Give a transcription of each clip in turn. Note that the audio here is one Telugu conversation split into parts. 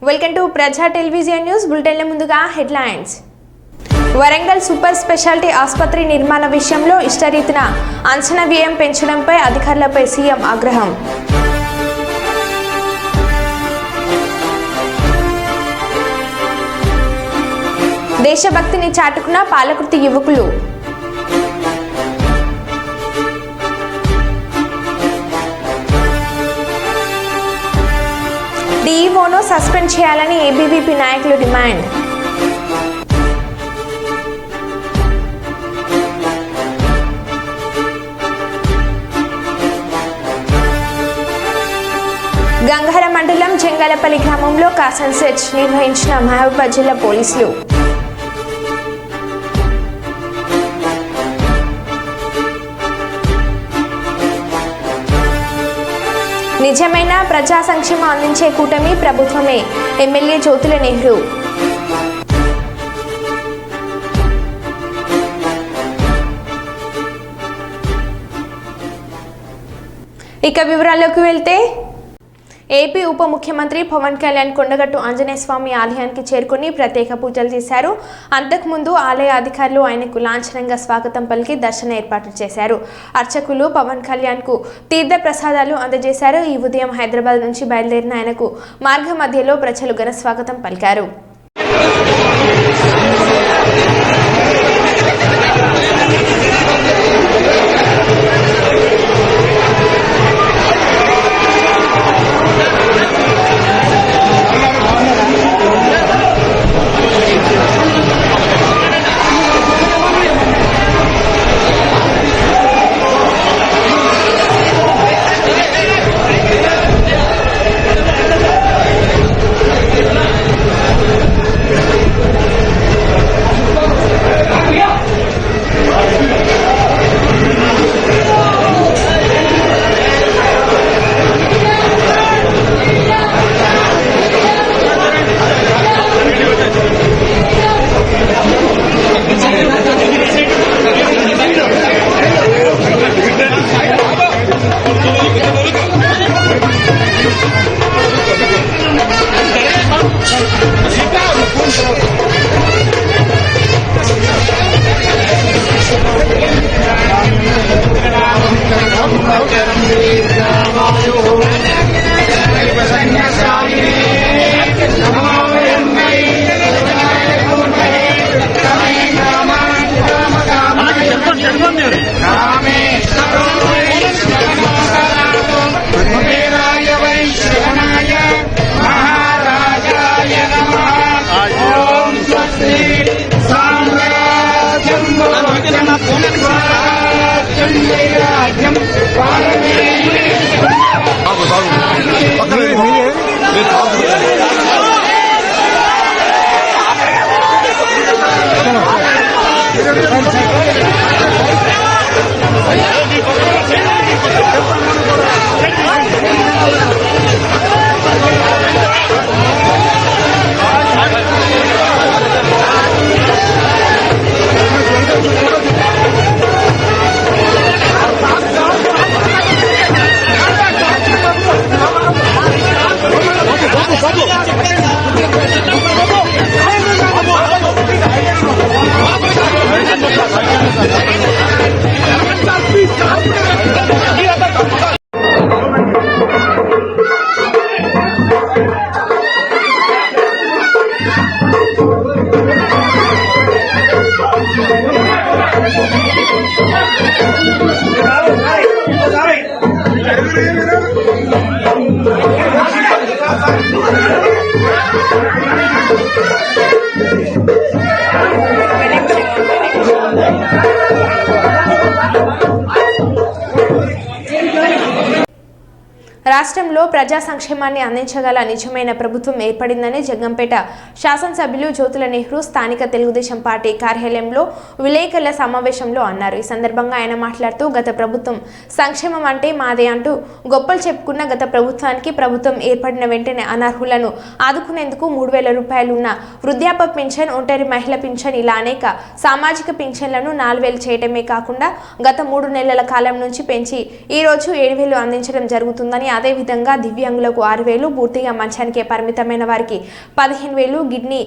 వెల్కమ్ టు ప్రజా టెలివిజన్ న్యూస్ బులెటిన్ల ముందుగా హెడ్లైన్స్. వరంగల్ సూపర్ స్పెషాలిటీ ఆసుపత్రి నిర్మాణ విషయంలో ఇష్టరీతిన అంచనా వ్యయం పెంచడంపై అధికారులపై సీఎం ఆగ్రహం. దేశభక్తిని చాటుకున్న పాలకుర్తి యువకులు. డీఈఓను సస్పెండ్ చేయాలని ఏబీవీపీ నాయకులు డిమాండ్. గంగహర మండలం చెంగలపల్లి గ్రామంలో కాసన్ సెర్చ్ నిర్వహించిన మహబూబాబాద్ జిల్లా పోలీసులు. నిజమైన ప్రజా సంక్షేమం అందించే కూటమి ప్రభుత్వమే ఎమ్మెల్యే జ్యోతుల నెహ్రూ. ఇక వివరాల్లోకి వెళ్తే ఏపీ ఉప ముఖ్యమంత్రి పవన్ కళ్యాణ్ కొండగట్టు ఆంజనేయ స్వామి ఆలయానికి చేరుకుని ప్రత్యేక పూజలు చేశారు. అంతకుముందు ఆలయ అధికారులు ఆయనకు లాంఛనంగా స్వాగతం పలికి దర్శన ఏర్పాట్లు చేశారు. అర్చకులు పవన్ కళ్యాణ్ కు తీర్థ ప్రసాదాలు అందజేశారు. ఈ ఉదయం హైదరాబాద్ నుంచి బయలుదేరిన ఆయనకు మార్గ మధ్యలో ప్రజలు ఘన స్వాగతం పలికారు. రాష్ట్రంలో ప్రజా సంక్షేమాన్ని అందించగల నిజమైన ప్రభుత్వం ఏర్పడిందని జగ్గంపేట శాసనసభ్యులు జ్యోతుల నెహ్రూ స్థానిక తెలుగుదేశం పార్టీ కార్యాలయంలో విలేకరుల సమావేశంలో అన్నారు. ఈ సందర్భంగా ఆయన మాట్లాడుతూ గత ప్రభుత్వం సంక్షేమం అంటే మాదే అంటూ గొప్పలు చెప్పుకున్న గత ప్రభుత్వానికి ప్రభుత్వం ఏర్పడిన వెంటనే అనర్హులను ఆదుకునేందుకు 3,000 రూపాయలు ఉన్న వృద్ధాప్య పింఛన్, ఒంటరి మహిళ పింఛన్ ఇలా అనేక సామాజిక పింఛన్లను 4,000 చేయడమే కాకుండా గత 3 నెలల కాలం నుంచి పెంచి ఈ రోజు 7,000 అందించడం జరుగుతుందని, అదే అదేవిధంగా దివ్యాంగులకు 6,000, పూర్తిగా మంచానికే పరిమితమైన వారికి 15,000,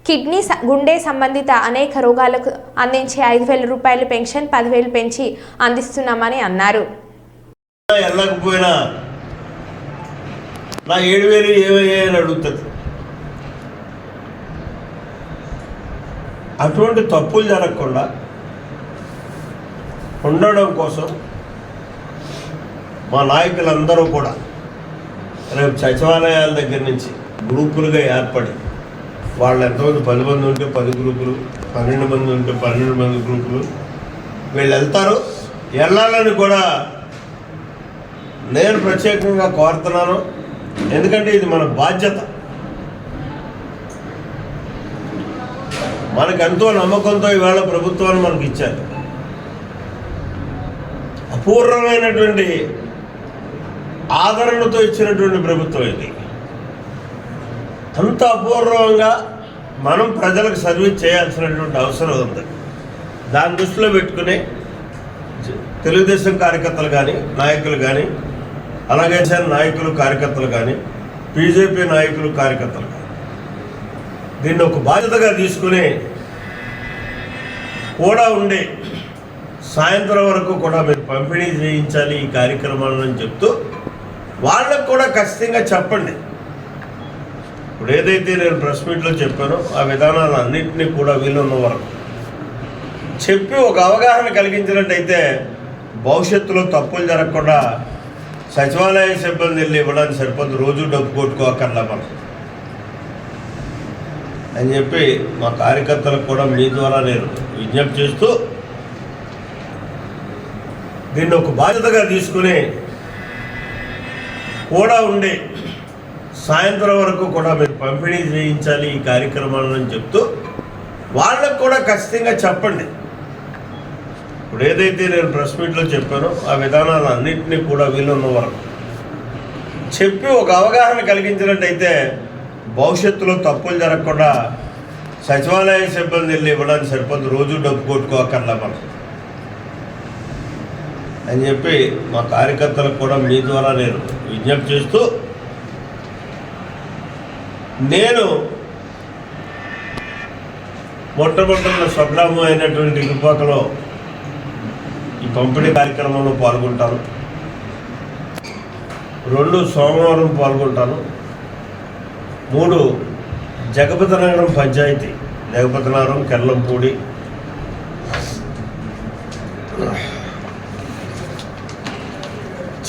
కిడ్నీ గుండె సంబంధిత అనేక రోగాలకు అందించే 5,000 రూపాయలు పెన్షన్ 10,000 పెంచి అందిస్తున్నామని అన్నారు. నా 7,000 ఏమయ్యాయని అడుగుతుంది. అటువంటి తప్పులు జరగకుండా ఉండడం కోసం మా నాయకులందరూ కూడా రేపు సచివాలయాల దగ్గర నుంచి గ్రూపులుగా ఏర్పడి వాళ్ళు ఎంతమంది 10 మంది ఉంటే 10 గ్రూపులు, 12 మంది ఉంటే 12 మంది గ్రూపులు వీళ్ళు వెళ్తారు. వెళ్ళాలని కూడా నేను ప్రత్యేకంగా కోరుతున్నాను. ఎందుకంటే ఇది మన బాధ్యత. మనకెంతో నమ్మకంతో ఈవేళ ప్రభుత్వాన్ని మనకి ఇచ్చారు. అపూర్వమైనటువంటి ఆదరణతో ఇచ్చినటువంటి ప్రభుత్వం ఇది. అంత అపూర్వంగా మనం ప్రజలకు సర్వీస్ చేయాల్సినటువంటి అవసరం ఉంది. దాన్ని దృష్టిలో పెట్టుకుని తెలుగుదేశం కార్యకర్తలు కానీ, నాయకులు కానీ, అలాగే నాయకులు కార్యకర్తలు కానీ, బీజేపీ నాయకులు కార్యకర్తలు కానీ దీన్ని ఒక బాధ్యతగా తీసుకుని కూడా ఉండి సాయంత్రం వరకు కూడా మీరు పంపిణీ చేయించాలి ఈ కార్యక్రమాలను చెప్తూ వాళ్ళకు కూడా ఖచ్చితంగా చెప్పండి. ఇప్పుడు ఏదైతే నేను ప్రెస్ మీట్లో చెప్పానో ఆ విధానాలన్నింటినీ కూడా వీలున్న వరకు చెప్పి ఒక అవగాహన కలిగించినట్టయితే భవిష్యత్తులో తప్పులు జరగకుండా సచివాలయ సిబ్బంది వెళ్ళి ఇవ్వడానికి సరిపోదు, రోజు డబ్బు కొట్టుకోకర్లా మనం అని చెప్పి మా కార్యకర్తలకు కూడా మీ ద్వారా నేను విజ్ఞప్తి చేస్తూ దీన్ని ఒక బాధ్యతగా తీసుకుని కూడా ఉండి సాయంత్రం వరకు కూడా మీరు పంపిణీ చేయించాలి ఈ కార్యక్రమాలను చెప్తూ వాళ్ళకు కూడా ఖచ్చితంగా చెప్పండి. ఇప్పుడు ఏదైతే నేను ప్రెస్ మీట్లో చెప్పానో ఆ విధానాలన్నింటినీ కూడా వీలున్న వరకు చెప్పి ఒక అవగాహన కలిగించినట్టయితే భవిష్యత్తులో తప్పులు జరగకుండా సచివాలయ సిబ్బంది వెళ్ళి ఇవ్వడానికి సరిపోదు, రోజు డబ్బు కొట్టుకోకర్లా మనం అని చెప్పి మా కార్యకర్తలకు కూడా మీ ద్వారా నేను విజ్ఞప్తి చేస్తూ నేను మొట్టమొదటి స్వగ్రామం అయినటువంటి ఇరుపాకలో ఈ పంపిణీ కార్యక్రమంలో పాల్గొంటాను. 2 సోమవారం పాల్గొంటాను. 3 జగపతినగరం పంచాయతీ, జగపతినగరం, కెర్లంపూడి,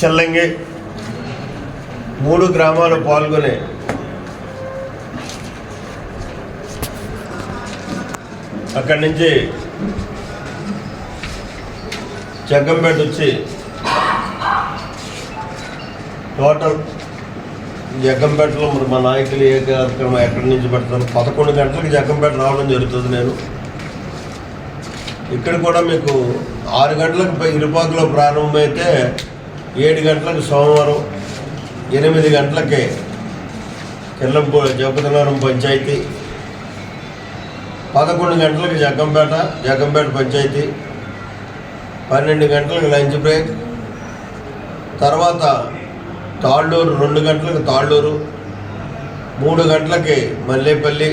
చెల్లంగి 3 గ్రామాలు పాల్గొనే అక్కడి నుంచి జగ్గంపేట వచ్చి టోటల్ జగ్గంపేటలో మరి మా నాయకులు ఏ కార్యక్రమం ఎక్కడి నుంచి పెడతారు 11 గంటలకు జగ్గంపేట రావడం జరుగుతుంది. నేను ఇక్కడ కూడా మీకు 6 గంటలకు ఇరుపాకులో ప్రారంభమైతే 7 గంటలకు సోమవారం, 8 గంటలకే కెర్లంపూడి జగపతినగరం పంచాయతీ, 11 గంటలకు జగ్గంపేట పంచాయతీ, 12 గంటలకు లంచ్ బ్రేక్, తర్వాత తాళ్ళూరు 2 గంటలకు తాళ్ళూరు, 3 గంటలకి మల్లేపల్లి,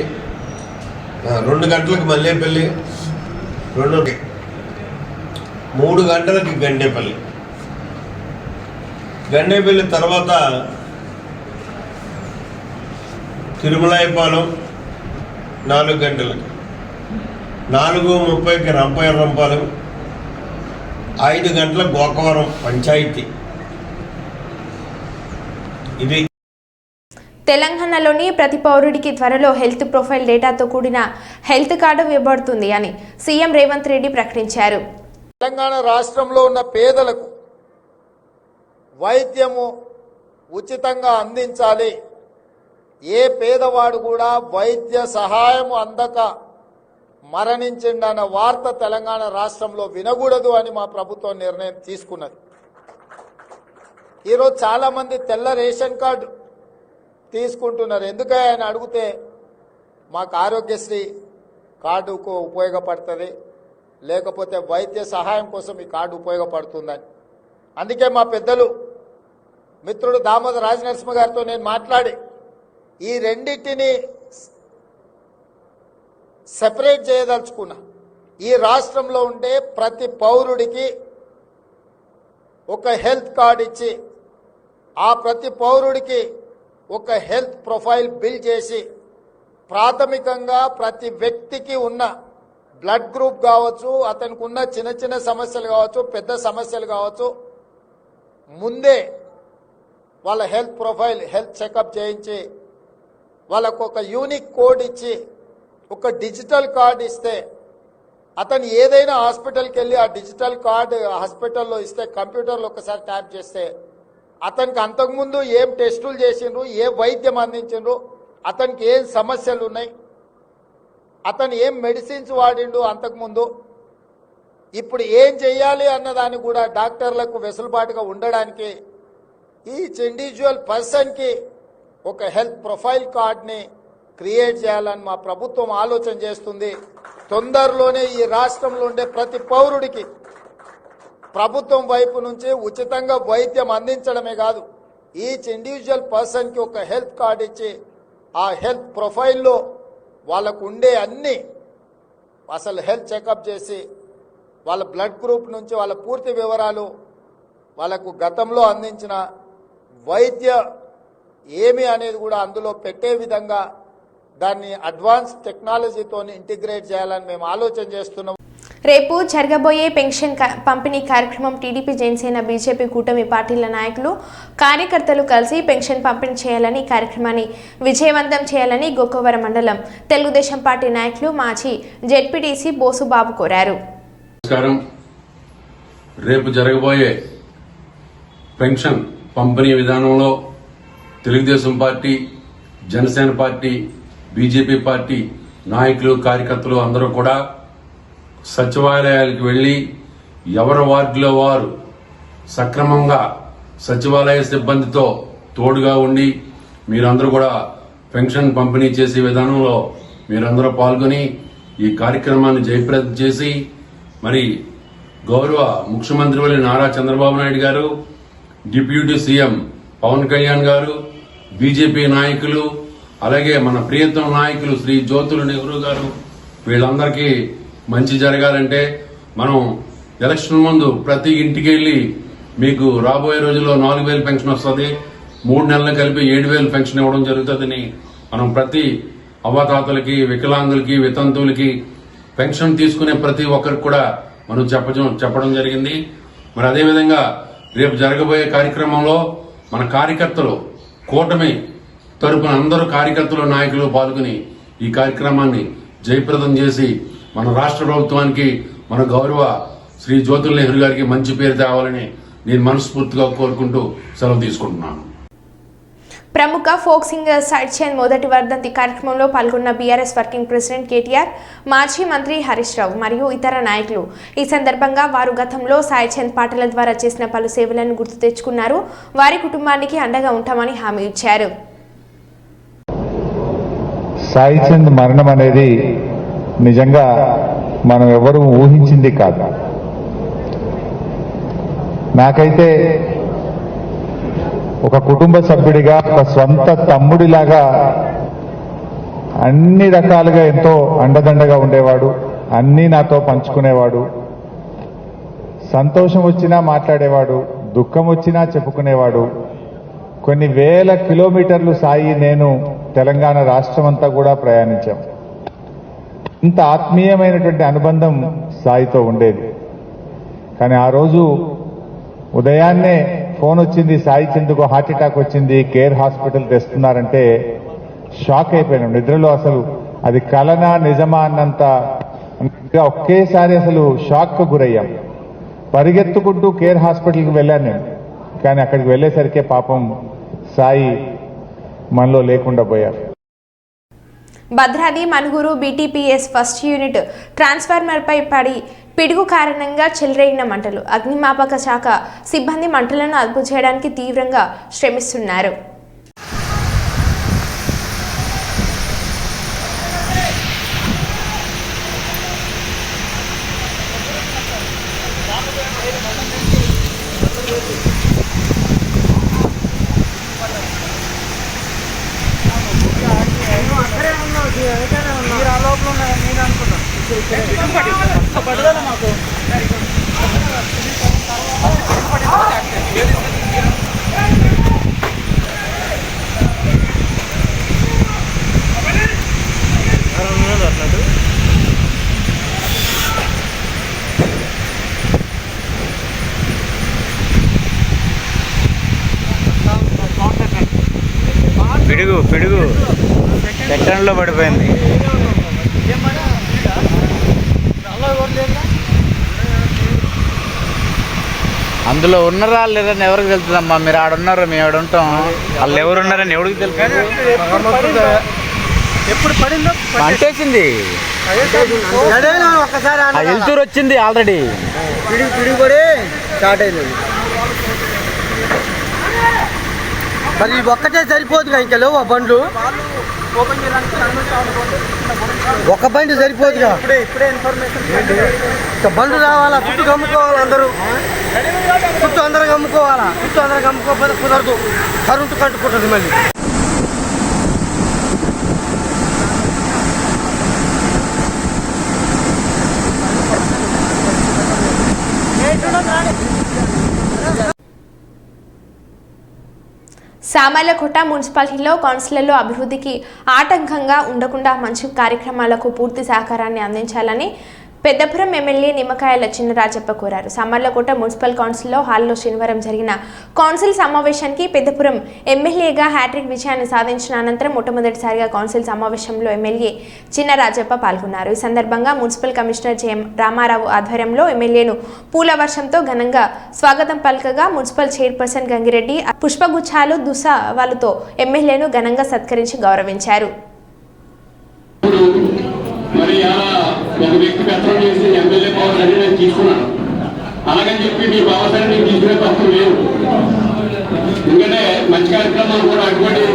2 గంటలకు మల్లేపల్లి, 3 గంటలకి గండేపల్లి తర్వాత తిరుమలాయపాలెం 4 గంటలకి, 4:30కి రంపాలెం, 5 గంటలకు గోకవరం పంచాయతీ. ఇది తెలంగాణలోని ప్రతి పౌరుడికి త్వరలో హెల్త్ ప్రొఫైల్ డేటాతో కూడిన హెల్త్ కార్డు ఇవ్వబడుతుంది అని సీఎం రేవంత్ రెడ్డి ప్రకటించారు. తెలంగాణ రాష్ట్రంలో ఉన్న పేదలకు వైద్యము ఉచితంగా అందించాలి. ఏ పేదవాడు కూడా వైద్య సహాయం అందక మరణించిందన్న వార్త తెలంగాణ రాష్ట్రంలో వినకూడదు అని మా ప్రభుత్వం నిర్ణయం తీసుకున్నది. ఈరోజు చాలా మంది తెల్ల రేషన్ కార్డు తీసుకుంటున్నారు. ఎందుకని ఆయన అడిగితే మాకు ఆరోగ్యశ్రీ కార్డుకు ఉపయోగపడుతుంది, లేకపోతే వైద్య సహాయం కోసం ఈ కార్డు ఉపయోగపడుతుందని. అందుకే మా పెద్దలు మిత్రుడు దామోదర్ రాజనరసింహ గారితో నేను మాట్లాడి ఈ రెండింటిని సెపరేట్ చేయదలుచుకున్నా. ఈ రాష్ట్రంలో ఉండే ప్రతి పౌరుడికి ఒక హెల్త్ కార్డు ఇచ్చి ఆ ప్రతి పౌరుడికి ఒక హెల్త్ ప్రొఫైల్ బిల్డ్ చేసి ప్రాథమికంగా ప్రతి వ్యక్తికి ఉన్న బ్లడ్ గ్రూప్ కావచ్చు, అతనికి ఉన్న చిన్న చిన్న సమస్యలు కావచ్చు, పెద్ద సమస్యలు కావచ్చు, ముందే వాళ్ళ హెల్త్ ప్రొఫైల్ హెల్త్ చెకప్ చేయించి వాళ్ళకు ఒక యూనిక్ కోడ్ ఇచ్చి ఒక డిజిటల్ కార్డు ఇస్తే అతను ఏదైనా హాస్పిటల్కి వెళ్ళి ఆ డిజిటల్ కార్డు హాస్పిటల్లో ఇస్తే కంప్యూటర్లో ఒకసారి ట్యాప్ చేస్తే అతనికి అంతకుముందు ఏం టెస్టులు చేసిండ్రు, ఏ వైద్యం అందించిండ్రు, అతనికి ఏం సమస్యలు ఉన్నాయి, అతను ఏం మెడిసిన్స్ వాడిండు అంతకుముందు, ఇప్పుడు ఏం చెయ్యాలి అన్నదాన్ని కూడా డాక్టర్లకు వెసులుబాటుగా ఉండడానికి ఈచ్ ఇండివిజువల్ పర్సన్కి ఒక హెల్త్ ప్రొఫైల్ కార్డ్ని క్రియేట్ చేయాలని మా ప్రభుత్వం ఆలోచన చేస్తుంది. తొందరలోనే ఈ రాష్ట్రంలో ఉండే ప్రతి పౌరుడికి ప్రభుత్వం వైపు నుంచి ఉచితంగా వైద్యం అందించడమే కాదు, ఈచ్ ఇండివిజువల్ పర్సన్కి ఒక హెల్త్ కార్డ్ ఇచ్చి ఆ హెల్త్ ప్రొఫైల్లో వాళ్ళకు ఉండే అన్ని అసలు హెల్త్ చెకప్ చేసి వాళ్ళ బ్లడ్ గ్రూప్ నుంచి వాళ్ళ పూర్తి వివరాలు, వాళ్ళకు గతంలో అందించిన వైద్య ఏమి అనేది కూడా అందులో పెట్టే విధంగా దాన్ని అడ్వాన్స్ టెక్నాలజీతో ఇంటిగ్రేట్ చేయాలని మేము ఆలోచన చేస్తున్నాం. రేపు జరగబోయే పెన్షన్ పంపిణీ కార్యక్రమం టీడీపీ, జనసేన, బీజేపీ కూటమి పార్టీల నాయకులు, కార్యకర్తలు కలిసి పెన్షన్ పంపిణీ చేయాలని, కార్యక్రమాన్ని విజయవంతం చేయాలని గోకవరం మండలం తెలుగుదేశం పార్టీ నాయకులు మాజీ జెడ్పీటీసీ బోసుబాబు కోరారు. నమస్కారం. రేపు జరగబోయే పెన్షన్ పంపిణీ విధానంలో Telugu Desam party, Janasena party, BJP party నాయకులు, కార్యకర్తలు అందరూ కూడా సచివాలయాలకు వెళ్లి ఎవరి వార్డులో వారు సక్రమంగా సచివాలయ సిబ్బందితో తోడుగా ఉండి మీరందరూ కూడా పెన్షన్ పంపిణీ చేసే విధానంలో మీరందరూ పాల్గొని ఈ కార్యక్రమాన్ని జయప్రదం చేసి మరి గౌరవ ముఖ్యమంత్రి వల్లి నారా చంద్రబాబు నాయుడు గారు, డిప్యూటీ సీఎం పవన్ కళ్యాణ్ గారు, బీజేపీ నాయకులు, అలాగే మన ప్రియతమ నాయకులు శ్రీ జ్యోతుల నెహ్రూ గారు, వీళ్ళందరికీ మంచి జరగాలంటే మనం ఎలక్షన్ ముందు ప్రతి ఇంటికి వెళ్లి మీకు రాబోయే రోజుల్లో 4,000 పెన్షన్ వస్తుంది, 3 నెలలు కలిపి 7,000 పెన్షన్ ఇవ్వడం జరుగుతుందని మనం ప్రతి అవ్వతాతలకి, వికలాంగులకి, వితంతువులకి పెన్షన్ తీసుకునే ప్రతి ఒక్కరికి కూడా మనం చెప్పడం జరిగింది. మరి అదేవిధంగా రేపు జరగబోయే కార్యక్రమంలో మన కార్యకర్తలు కూటమి తరపున అందరూ కార్యకర్తలు, నాయకులు పాల్గొని ఈ కార్యక్రమాన్ని జయప్రదం చేసి మన రాష్ట్ర ప్రభుత్వానికి, మన గౌరవ శ్రీ జ్యోతుల నెహ్రూ గారికి మంచి పేరు తేవాలని నేను మనస్ఫూర్తిగా కోరుకుంటూ సెలవు తీసుకుంటున్నాను. ప్రముఖ ఫోక్ సింగర్ సైడ్ చైన్ మొదటి వర్ధంతి కార్యక్రమంలో పాల్గొన్న బీఆర్ఎస్ వర్కింగ్ ప్రెసిడెంట్ కేటీఆర్, మాజీ మంత్రి హరీష్ రావు మరియు ఇతర నాయకులు. ఈ సందర్భంగా వారు గతంలో సైడ్ చైన్ పాటల ద్వారా చేసిన పలు సేవలను గుర్తు తెచ్చుకున్నారు. వారి కుటుంబానికి అండగా ఉంటామని హామీ ఇచ్చారు. సాయి చంద్ మరణం అనేది నిజంగా మనం ఎవరు ఊహించింది కాదు. నాకైతే ఒక కుటుంబ సభ్యుడిగా, ఒక స్వంత తమ్ముడిలాగా అన్ని రకాలుగా ఎంతో అండదండగా ఉండేవాడు, అన్నీ నాతో పంచుకునేవాడు. సంతోషం వచ్చినా మాట్లాడేవాడు, దుఃఖం వచ్చినా చెప్పుకునేవాడు. కొన్ని వేల కిలోమీటర్లు సాయి నేను తెలంగాణ రాష్ట్రం అంతా కూడా ప్రయాణించాం. ఇంత ఆత్మీయమైనటువంటి అనుబంధం సాయితో ఉండేది. కానీ ఆ రోజు ఉదయాన్నే ఫోన్ వచ్చింది, సాయి చంద్కు హార్ట్ అటాక్ వచ్చింది, కేర్ హాస్పిటల్ తెస్తున్నారంటే షాక్ అయిపోయినాం. నిద్రలో అసలు అది కలనా నిజమా అన్నంత ఒకేసారి అసలు షాక్ గురయ్యాం. పరిగెత్తుకుంటూ కేర్ హాస్పిటల్కి వెళ్ళాను నేను. కానీ అక్కడికి వెళ్లేసరికే పాపం సాయి మనలో లేకుండా పోయారు. Bhadradri Manuguru BTPS first unit ట్రాన్స్ఫార్మర్పై పడి పిడుగు కారణంగా చెలరేగిన మంటలు. అగ్నిమాపక శాఖ సిబ్బంది మంటలను అదుపు చేయడానికి తీవ్రంగా శ్రమిస్తున్నారు. పిడుగు పెట్టడంలో పడిపోయింది. అందులో ఉన్నారా లేదని ఎవరికి తెలుస్తుందమ్మా? మీరు ఆడున్నారు, మేము ఆడ ఉంటాం. వాళ్ళు ఎవరున్నారని ఎవరికి తెలుసు? ఎప్పుడు పడిందో అంటేసింది, వెళ్తూరు వచ్చింది ఆల్రెడీ. పిడుగు పడి స్టార్ట్ అయింది. మరి ఒక్కటే సరిపోదుగా, ఇంకా లేవు ఆ బండ్లు. ఒక బండి సరిపోదుగా, ఇంకా బండ్లు రావాలా, చుట్టూ కమ్ముకోవాలి అందరూ, చుట్టూ అందరూ కమ్ముకోవాలా. చుట్టూ అందరూ కమ్ముకోకపోతే కుదరదు, కరెంటు కట్టుకుంటుంది మళ్ళీ. సామర్లకోట మున్సిపాలిటీలో కౌన్సిలర్లు అభివృద్ధికి ఆటంకంగా ఉండకుండా మంచి కార్యక్రమాలకు పూర్తి సహకారాన్ని అందించాలని పెద్దపురం ఎమ్మెల్యే నిమ్మకాయల చినరాజప్ప కోరారు. సామర్లకోట మున్సిపల్ కౌన్సిల్లో హాల్లో శనివారం జరిగిన కౌన్సిల్ సమావేశానికి పెద్దపురం ఎమ్మెల్యేగా హ్యాట్రిక్ విజయాన్ని సాధించిన అనంతరం మొట్టమొదటిసారిగా కౌన్సిల్ సమావేశంలో ఎమ్మెల్యే చినరాజప్ప పాల్గొన్నారు. ఈ సందర్భంగా మున్సిపల్ కమిషనర్ జెఎం రామారావు ఆధ్వర్యంలో ఎమ్మెల్యేను పూల వర్షంతో ఘనంగా స్వాగతం పలకగా మున్సిపల్ చైర్పర్సన్ గంగిరెడ్డి పుష్పగుచ్చాలు దుసావాలతో ఎమ్మెల్యేను ఘనంగా సత్కరించి గౌరవించారు. మరి అలా ఒక వ్యక్తి పెత్తనం చేసి ఎమ్మెల్యే పవర్ అని నేను తీసుకున్నాను. అలాగని చెప్పి మీ పవర్ అని నేను తీసుకునే తప్పు లేదు. ఎందుకంటే మంచి కార్యక్రమాలు కూడా అటువంటి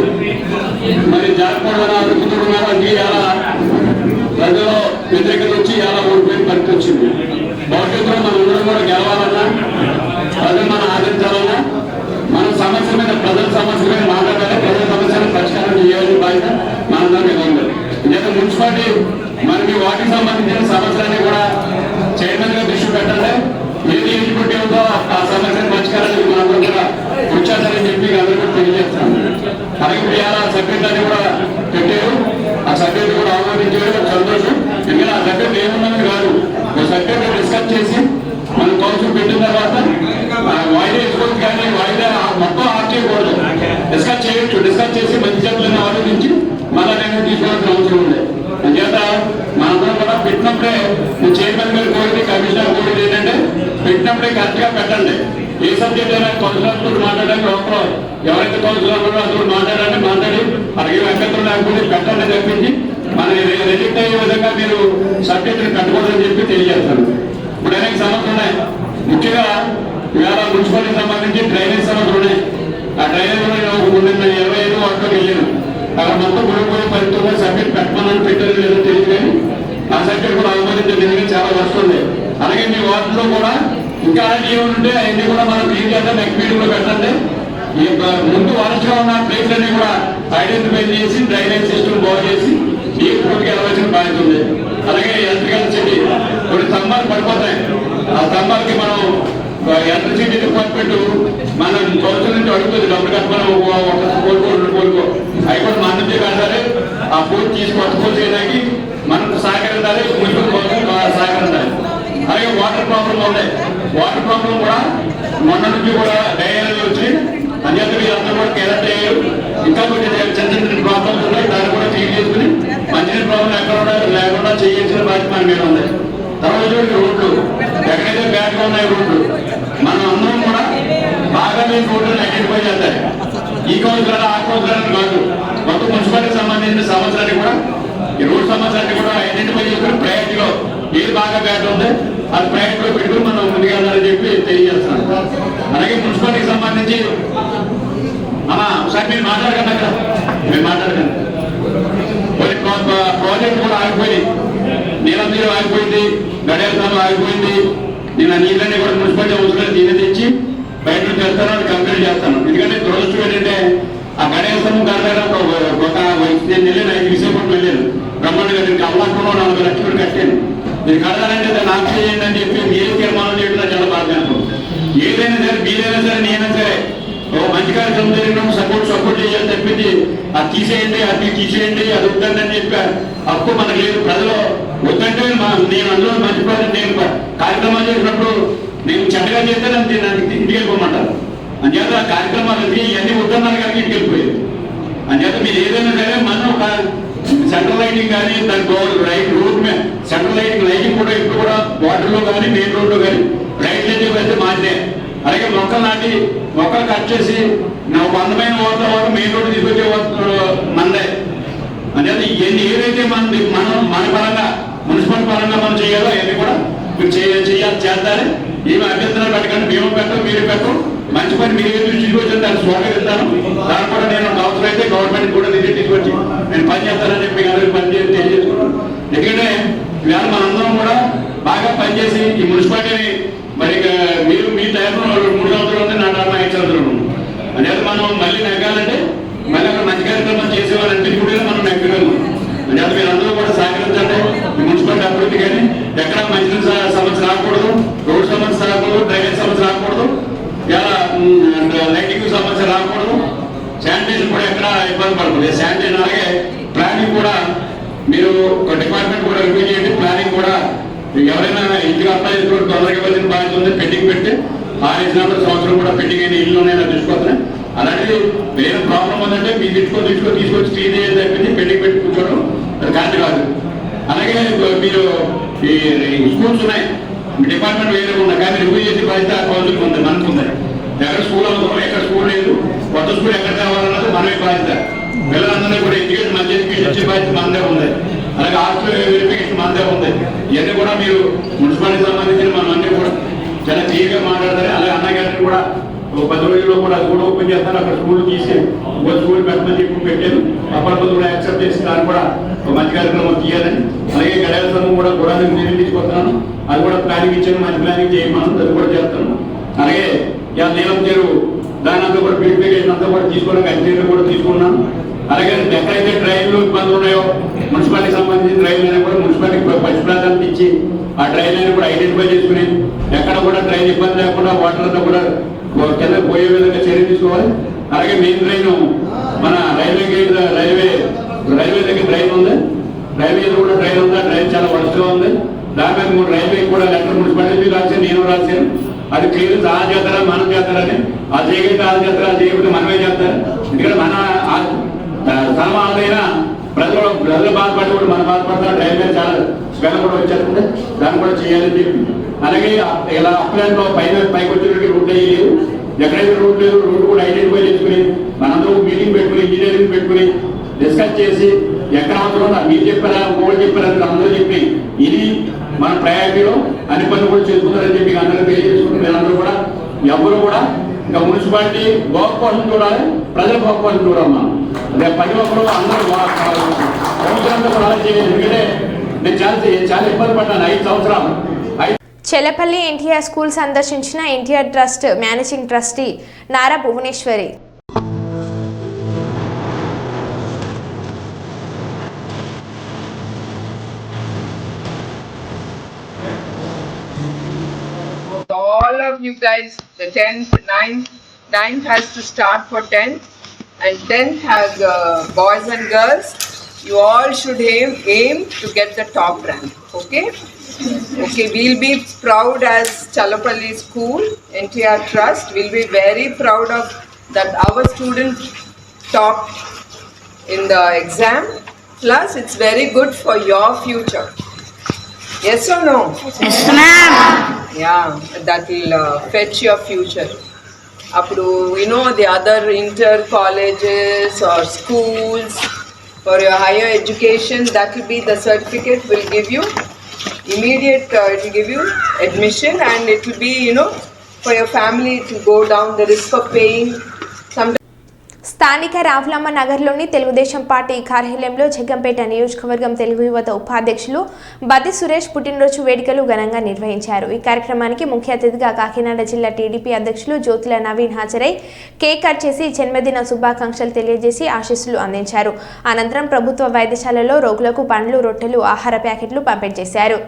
మరి జరగకూడదని అనుకుంటున్నారు. అది అలా ప్రజల్లో వ్యతిరేకత వచ్చి అలా ఓడిపోయిన పరిస్థితి వచ్చింది. భవిష్యత్తులో మన అందరం కూడా గెలవాలన్నా, ప్రజలు మనం ఆదరించాలన్నా, మన సమస్య మీద ప్రజల సమస్య మీద మాట్లాడాలి, ప్రజల సమస్యను పరిష్కారం చేయాలని బాధ్యత మనందరం మీద ఉంది. ఎందుకంటే మున్సిపాలిటీ మరి మీ వాటికి సంబంధించిన సమస్యలన్నీ కూడా చైర్మన్ గా దృష్టి పెట్టండి. ఏది ఎలిజిబిలిటీ ఉందో ఆ సమస్యను పరిష్కారానికి మనందరం కూడా వచ్చేస్తారని చెప్పి అందరూ తెలియజేస్తాం. అలాగే ఇవాళ సభ్యులు కూడా పెట్టారు. ఆ సభ్యులు కూడా ఆహ్వానించారు, సంతోషం. ఎందుకంటే ఆ సభ్యులు ఏమున్నది కాదు, ఒక సభ్యులు డిస్కస్ చేసి మనం కౌన్సిల్ పెట్టిన తర్వాత వాయిదా వేసుకోవచ్చు, కానీ వాయిదా మొత్తం ఆఫ్ చేయకూడదు. డిస్కస్ చేయొచ్చు, డిస్కస్ చేసి మంచి సభ్యులను ఆలోచించి మళ్ళా నేను తీసుకోవాల్సిన అవసరం ఉంది. అంచేత మనందరం కూడా పెట్టినప్పుడే చైర్మన్ గారు కోరిక, కమిషనర్ కోరిక ఏంటంటే పెట్టినప్పుడే కరెక్ట్ గా పెట్టండి. ఏ సబ్జెక్ట్ అయినా కౌన్సిలర్తో మాట్లాడడానికి లోపల ఎవరైతే కౌన్సిలర్ ఉన్నారో అతను మాట్లాడి అలాగే అభ్యంతరం లేకపోతే పెట్టండి తప్పించి మన రిజెక్ట్ అయ్యే విధంగా మీరు సబ్జెక్టుని పెట్టకూడదని చెప్పి తెలియజేస్తాను. ఇప్పుడు అనేక సమస్యలు ఉన్నాయి. ముఖ్యంగా ఇవాళ మున్సిపాలిటీ సంబంధించి డ్రైనేజ్ సమస్యలు ఉన్నాయి. ఆ డ్రైనేజ్ ముందు 25 వాటిలోకి వెళ్ళాను. అక్కడ మొత్తం గురిపోయే పరిస్థితుల్లో సబ్జెక్ట్ పెట్టమని పెట్టారు లేదో తెలియదు, కానీ ఆ సబ్జెక్ట్ కూడా ఆమోదించలేదు, చాలా వస్తుంది. అలాగే మీ వార్డులో కూడా ఇంకా ఏముంటే అవన్నీ కూడా మనం క్లీన్ చేద్దాం, నెక్స్ట్ మీటింగ్ లో పెట్టండి. ఈ ముందు వరసగా ఉన్న ప్లేస్లన్నీ కూడా ఐడెంటిఫై చేసి డ్రైనేజ్ సిస్టమ్ బాగు చేసి ఈ పూర్తికి వెళ్ళవలసిన బాధ్యత ఉంది. అలాగే ఎలక్ట్రికల్ సిటీ కొన్ని స్తంభాలు పడిపోతాయి. ఆ స్తంభాలకి మనం ఎలక్ట్రిసిటీ డిపార్ట్మెంట్ మనం కౌన్సిల్ నుంచి అడుగుతుంది, డబ్బులు కట్టమని కోరుకో అవి కూడా మన నుంచి కట్టాలి. ఆ పూర్తి తీసుకొచ్చుకో చేయడానికి మనం సహకరించాలి, మున్సిపల్ కౌన్సిల్ సహకరించాలి. అలాగే వాటర్ ప్రాబ్లం ఉన్నాయి. వాటర్ ప్రాబ్లం కూడా మొన్న నుంచి కూడా డైరీ వచ్చి అన్యత అందరూ కూడా కేరట్ అయ్యారు. ఇంకా కొన్ని చిన్న చిన్న ప్రాబ్లమ్స్ ఉన్నాయి, దాన్ని కూడా క్లీన్ చేసుకుని మంచినీటి ప్రాబ్లం ఎక్కడ లేకుండా చేయాల్సిన బాధ్యత మన మీద ఉంది. తర్వాత రోడ్లు ఎక్కడైతే బ్యాడ్గా ఉన్నాయి రోడ్లు మనం అందరం కూడా బాగా మేము రోడ్లను ఐడెంటిఫై చేస్తారు. ఈ కౌన్సిలర్ ఆ కౌన్సిలర్ కాదు, మొత్తం మున్సిపాలిటీకి సంబంధించిన సమస్యలన్నీ కూడా ఈ రోడ్ సమస్యలన్నీ కూడా ఐడెంటిఫై చేసుకుని ప్రయారిటీలో ఏది బాగా బ్యాడ్ ఉంది అది ప్రయారిటీలో పెట్టుకుని మనం ముందుకెళ్ళాలని చెప్పి తెలియజేస్తున్నాం. అలాగే మున్సిపాలిటీకి సంబంధించి అమ్మా ఒకసారి మీరు మాట్లాడకండి, అక్కడ మీరు మాట్లాడకండి. కొన్ని ప్రాజెక్ట్ కూడా ఆగిపోయింది, నీళ్ళ నీరు ఆగిపోయింది, గడియాల ఆగిపోయింది. నేను ఆ నీళ్ళని కూడా మున్సిపాలిటీ అవసరం దీన్ని తెచ్చి బయట నుంచి వెళ్తాను, అది కంప్లీట్ చేస్తాను. ఎందుకంటే దురదృష్టం ఏంటంటే ఆ గడియాల గడప ఒక నేను వెళ్ళాను, 5 విశాఖపట్నం వెళ్ళాను. బ్రహ్మాండంగా దీనికి అవ్వకుండా 40 లక్షలు కట్టాను. మీరు కడతారంటే దాన్ని ఆఫ్ చేయండి అని చెప్పి మీరే తీర్మానం చేయడం చాలా బాగా ఏదైనా సరే మీరైనా సరే నేనైనా సరే మంచి కార్యక్రమం జరిగినప్పుడు సపోర్ట్ చేయాలని చెప్పింది అది తీసేయండి అది తీసేయండి అది వద్దండి అని చెప్పారు. అప్పు మనకు లేదు. ప్రజలు వద్దంటే నేను అందులో మంచి నేను కార్యక్రమాలు చేసినప్పుడు నేను చెడ్డగా చేస్తే నాకు ఇంటికి వెళ్ళిపోమంటారు. అంచేత ఆ కార్యక్రమాలకి ఇవన్నీ వద్దన్నారు కానీ ఇంటికి వెళ్ళిపోయేది. అంచేత మీరు ఏదైనా సరే మనం ఒక సెంట్రల్ లైటింగ్ కానీ దాని రోడ్ మీద సెంట్రల్ లైటింగ్ కూడా ఇప్పుడు కూడా వాటర్లో కానీ మెయిన్ రోడ్లో కానీ రైట్ లైటింగ్ అయితే మాదే. అలాగే మొక్కలు నాటి మొక్కలు కట్ చేసి ఒక అందమైన వాతావరణం మెయిన్ రోడ్డు తీసుకొచ్చే మందే. అంచేత ఇవన్నీ ఏదైతే మన పరంగా మున్సిపల్ పరంగా మనం చేయాలో అవన్నీ కూడా మీరు చేద్దారని ఏమి అభ్యంతరాలు పెట్టకండి. మేము పెట్టం, మీరు పెట్టం. మంచి పని మీరు ఏది తీసుకొచ్చి దాన్ని స్వాగతిస్తాను. దాన్ని కూడా నేను అవసరం అయితే గవర్నమెంట్ కూడా నిధి తీసుకొచ్చి నేను పని చేస్తానని చెప్పి అందరికి పని తెలియజేసుకున్నాను. ఎందుకంటే ఇవాళ మనందరం కూడా బాగా పనిచేసి ఈ మున్సిపాలిటీని మరి మీరు మీ టైంలో 3 సంవత్సరాలు ఉంది, నా టైంలో 5 సంవత్సరాలు ఉంది. అనేది మనం మళ్ళీ నెగ్గాలంటే మళ్ళీ అక్కడ మంచి కార్యక్రమం చేసేవాళ్ళంటే కూడా మనం నెగ్గగలం. అంటే మీరు అందరూ కూడా సహకరించండి. ఈ మున్సిపాలిటీ అభివృద్ధి కానీ ఎక్కడ మంచి సమస్య రాకూడదు, రోడ్ సమస్య రాకూడదు, డ్రైనేజ్ సమస్య రాకూడదు, ఇలా లైటింగ్ సమస్య రాకూడదు, శానిటేషన్ కూడా ఎక్కడ ఇబ్బంది పడకూడదు. శానిటేషన్ అలాగే ప్లానింగ్ కూడా మీరు డిపార్ట్మెంట్ కూడా రివ్యూ చేయండి. ప్లానింగ్ కూడా ఎవరైనా ఇంటికి అప్లై చేసుకోవడం తొందరగా వెళ్ళిన బాధ్యత ఉంది. పెండింగ్ పెట్టి 6 సంవత్సరం కూడా పెండింగ్ అయిన ఇల్లు ఉన్నాయో చూసుకోవద్దని. అలాంటిది వేరే ప్రాబ్లం ఉందంటే మీ తీసుకొచ్చి క్లీన్ చేయాలి తప్పింది పెండింగ్ పెట్టి కూర్చోవడం అది కరెక్ట్ కాదు. అలాగే మీరు ఈ స్కూల్స్ ఉన్నాయి, మీ డిపార్ట్మెంట్ వేరే ఉన్నాయి కానీ రివ్యూ చేసే బాధ్యత కౌన్సిల్కి ఉంది, మనకు ఉంది. ఎక్కడ స్కూల్ అవసరం, ఎక్కడ స్కూల్ లేదు, కొత్త స్కూల్ ఎక్కడ కావాలన్నది మనమే బాధ్యత. పిల్లలందరినీ కూడా ఎడ్యుకేషన్ మంచి ఎడ్యుకేషన్ ఇచ్చే బాధ్యత మనదే ఉంది. అలాగే హాస్టల్ వెరిఫికేషన్ మనదే ఉంది. ఇవన్నీ కూడా మీరు మున్సిపాలిటీ సంబంధించిన మనం అన్నీ కూడా చాలా క్లియర్గా మాట్లాడతారు. అలాగే అన్నగారిని కూడా 10 రోజుల్లో కూడా అది కూడా ఓపెన్ చేస్తాను. అక్కడ స్కూల్ తీసి స్కూల్ పెట్టమని చెప్పి పెట్టాను. అప్పటికప్పుడు కూడా యాక్సెప్ట్ చేసి దాన్ని కూడా ఒక మంచి కార్యక్రమం తీయాలని. అలాగే గడియాల సంఘం కూడా గురానికి నేను తీసుకొస్తాను. అది కూడా ప్లానింగ్ ఇచ్చాను, మంచి ప్లానింగ్ చేయమని అది కూడా చేస్తాను. అలాగే నీలం చెరువు దాని అంతా కూడా బ్యూటిఫికేషన్ అంతా కూడా తీసుకోవడానికి ఇంజనీర్లు కూడా తీసుకున్నాను. అలాగే ఎక్కడైతే డ్రైన్లు ఇబ్బందులు ఉన్నాయో మున్సిపాలిటీకి సంబంధించిన డ్రైన్లైనా కూడా మున్సిపాలిటీకి ఫస్ట్ ప్రాధాన్యత ఇచ్చి ఆ డ్రైన్లైనా కూడా ఐడెంటిఫై చేసుకుని ఎక్కడ కూడా డ్రైన్ ఇబ్బంది లేకుండా వాటర్ అంతా కూడా కింద పోయే విధంగా చర్య తీసుకోవాలి. అలాగే మెయిన్ డ్రైన్ మన రైల్వే గేట్ రైల్వే దగ్గర డ్రైన్ ఉంది, రైల్వే కూడా డ్రైన్ ఉంది. ఆ డ్రైన్ చాలా వరుసగా ఉంది. దాని మీద రైల్వే కూడా లెటర్ మున్సిపాలిటీ రాశాను, నేను రాశాను. అది క్లియర్ ఆ చేస్తారా మనం చేస్తారని. అది చేయగలిగితే అది చేస్తారా, అది చేయకపోతే మనమే చేస్తారు. ఎందుకంటే మన సమానమైన ప్రజలు బాధపడి కూడా మనం బాధపడతారు. డ్రైన్ మీద చాలా స్మెల్ కూడా వచ్చేస్తుంది, దాన్ని కూడా చేయాలని చెప్పి. అలాగే ఇలా అప్లాంట్లో పైకి వచ్చేటికి రోడ్లు వేయలేదు. ఎక్కడైతే రోడ్ లేదు రోడ్డు కూడా ఐడెంటిఫై చేసుకుని మనందరూ మీటింగ్ పెట్టుకుని ఇంజనీరింగ్ పెట్టుకుని డిస్కస్ చేసి ఎక్కడ అవసరం మీరు చెప్పారా ఇంకోటి చెప్పారా అందరూ చెప్పి ఇది మన ప్రయారిటీలో అన్ని పనులు కూడా చేసుకుంటారని చెప్పి అందరూ తెలియజేసుకుంటే మీరందరూ కూడా ఎవరు కూడా ఇంకా మున్సిపాలిటీ గొప్ప కోసం చూడాలి, ప్రజల గొప్ప కోసం చూడాలి. మనం అదే పని ఒక్కరు అందరూ సంవత్సరంతో కూడా అలా చేయాలి. ఎందుకంటే నేను చాలా ఇబ్బంది పడ్డాను 5 సంవత్సరాలు. చెలపల్లి ఎన్టీఆర్ స్కూల్ సందర్శించిన NTR trust managing trustee Nara Bhuvaneshwari. All of you guys, the 10th, 9th has to start for 10th and 10th has boys and girls. You all should aim to get the top rank, okay? Okay, we'll be proud as Chalapalli School, NTR Trust. We'll be very proud of that our student topped in the exam. Plus, it's very good for your future. Yes or no? Yes, ma'am. Yeah, that will fetch your future. Appudu, you know, the other inter colleges or schools for your higher education, that will be the certificate will give you immediate, it will give you admission, and it will be, you know, for your family to go down the risk of paying some. స్థానిక రావులమ్మ నగర్లోని తెలుగుదేశం పార్టీ కార్యాలయంలో జగ్గంపేట నియోజకవర్గం తెలుగు యువత ఉపాధ్యక్షులు బద్ది సురేష్ పుట్టినరోజు వేడుకలు ఘనంగా నిర్వహించారు. ఈ కార్యక్రమానికి ముఖ్య అతిథిగా కాకినాడ జిల్లా టీడీపీ అధ్యక్షులు జ్యోతుల నవీన్ హాజరై కేక్ కట్ చేసి జన్మదిన శుభాకాంక్షలు తెలియజేసి ఆశీస్సులు అందించారు. అనంతరం ప్రభుత్వ వైద్యశాలలో రోగులకు పండ్లు, రొట్టెలు, ఆహార ప్యాకెట్లు పంపిణీ చేశారు.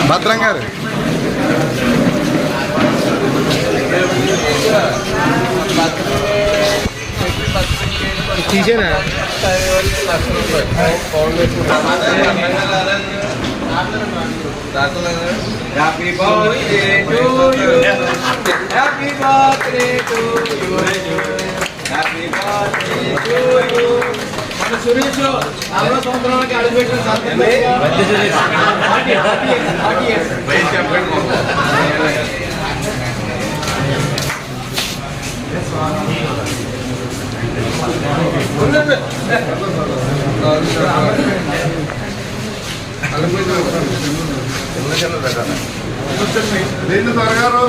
భద్రం గారు తీసేనా happy birthday to you happy birthday to you happy birthday to you మన సురేష్ 40 సంవత్సరాలకి అడుగుపెట్టిన రెండు త్వరగారు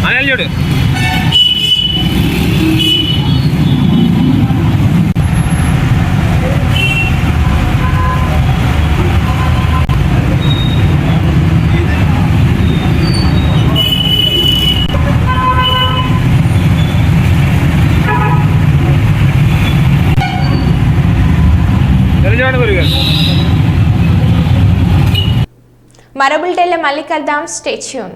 అనిల్ చూడు మరో బులెటిన్లో మళ్ళీ కలుద్దాం. Stay tune.